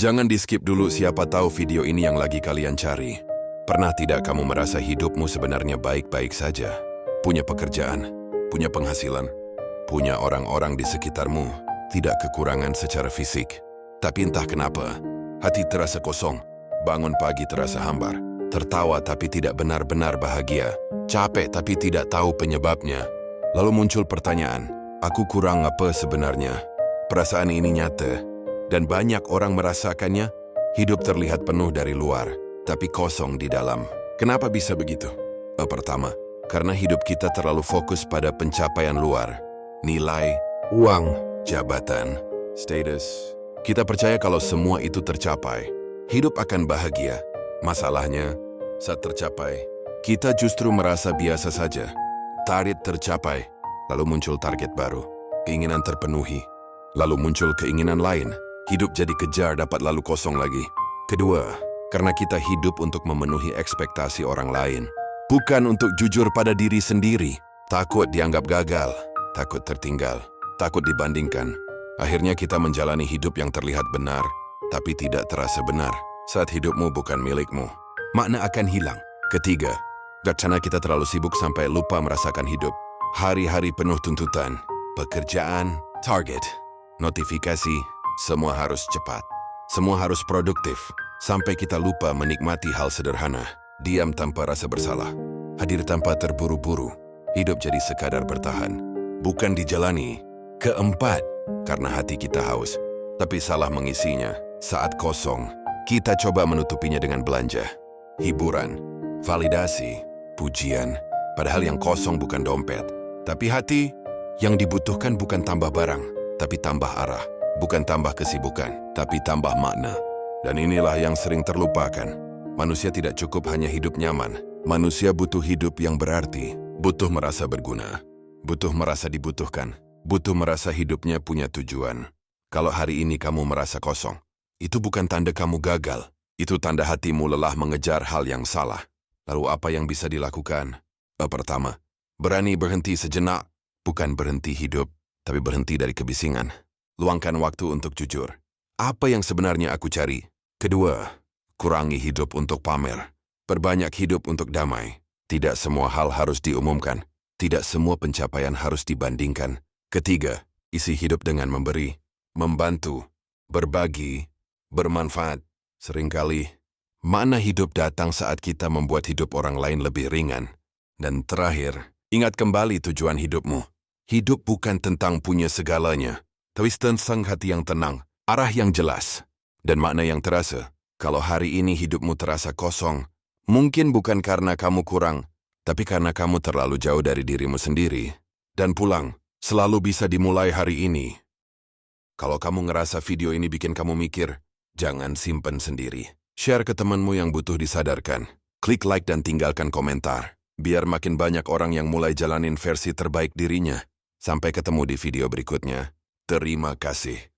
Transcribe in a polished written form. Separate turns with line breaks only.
Jangan di-skip dulu, siapa tahu video ini yang lagi kalian cari. Pernah tidak kamu merasa hidupmu sebenarnya baik-baik saja? Punya pekerjaan, punya penghasilan, punya orang-orang di sekitarmu, tidak kekurangan secara fisik. Tapi entah kenapa, hati terasa kosong, bangun pagi terasa hambar, tertawa tapi tidak benar-benar bahagia, capek tapi tidak tahu penyebabnya. Lalu muncul pertanyaan, aku kurang apa sebenarnya? Perasaan ini nyata, dan banyak orang merasakannya. Hidup terlihat penuh dari luar, tapi kosong di dalam. Kenapa bisa begitu? Pertama, karena hidup kita terlalu fokus pada pencapaian luar. Nilai, uang, jabatan, status. Kita percaya kalau semua itu tercapai, hidup akan bahagia. Masalahnya, saat tercapai, kita justru merasa biasa saja. Target tercapai, lalu muncul target baru. Keinginan terpenuhi, lalu muncul keinginan lain. Hidup jadi kejar dapat lalu kosong lagi. Kedua, karena kita hidup untuk memenuhi ekspektasi orang lain, bukan untuk jujur pada diri sendiri. Takut dianggap gagal, takut tertinggal, takut dibandingkan. Akhirnya kita menjalani hidup yang terlihat benar, tapi tidak terasa benar. Saat hidupmu bukan milikmu, makna akan hilang. Ketiga, karena kita terlalu sibuk sampai lupa merasakan hidup. Hari-hari penuh tuntutan, pekerjaan, target, notifikasi, semua harus cepat. Semua harus produktif, sampai kita lupa menikmati hal sederhana. Diam tanpa rasa bersalah, hadir tanpa terburu-buru. Hidup jadi sekadar bertahan, bukan dijalani. Keempat, karena hati kita haus, tapi salah mengisinya. Saat kosong, kita coba menutupinya dengan belanja, hiburan, validasi, pujian. Padahal yang kosong bukan dompet, tapi hati. Yang dibutuhkan bukan tambah barang, tapi tambah arah. Bukan tambah kesibukan, tapi tambah makna. Dan inilah yang sering terlupakan. Manusia tidak cukup hanya hidup nyaman. Manusia butuh hidup yang berarti, butuh merasa berguna, butuh merasa dibutuhkan, butuh merasa hidupnya punya tujuan. Kalau hari ini kamu merasa kosong, itu bukan tanda kamu gagal. Itu tanda hatimu lelah mengejar hal yang salah. Lalu apa yang bisa dilakukan? Pertama, berani berhenti sejenak. Bukan berhenti hidup, tapi berhenti dari kebisingan. Luangkan waktu untuk jujur. Apa yang sebenarnya aku cari? Kedua, kurangi hidup untuk pamer. Perbanyak hidup untuk damai. Tidak semua hal harus diumumkan. Tidak semua pencapaian harus dibandingkan. Ketiga, isi hidup dengan memberi, membantu, berbagi, bermanfaat. Seringkali, makna hidup datang saat kita membuat hidup orang lain lebih ringan. Dan terakhir, ingat kembali tujuan hidupmu. Hidup bukan tentang punya segalanya, tapi tentang hati yang tenang, arah yang jelas, dan makna yang terasa. Kalau hari ini hidupmu terasa kosong, mungkin bukan karena kamu kurang, tapi karena kamu terlalu jauh dari dirimu sendiri. Dan pulang, selalu bisa dimulai hari ini. Kalau kamu ngerasa video ini bikin kamu mikir, jangan simpen sendiri. Share ke temanmu yang butuh disadarkan. Klik like dan tinggalkan komentar, biar makin banyak orang yang mulai jalanin versi terbaik dirinya. Sampai ketemu di video berikutnya. Terima kasih.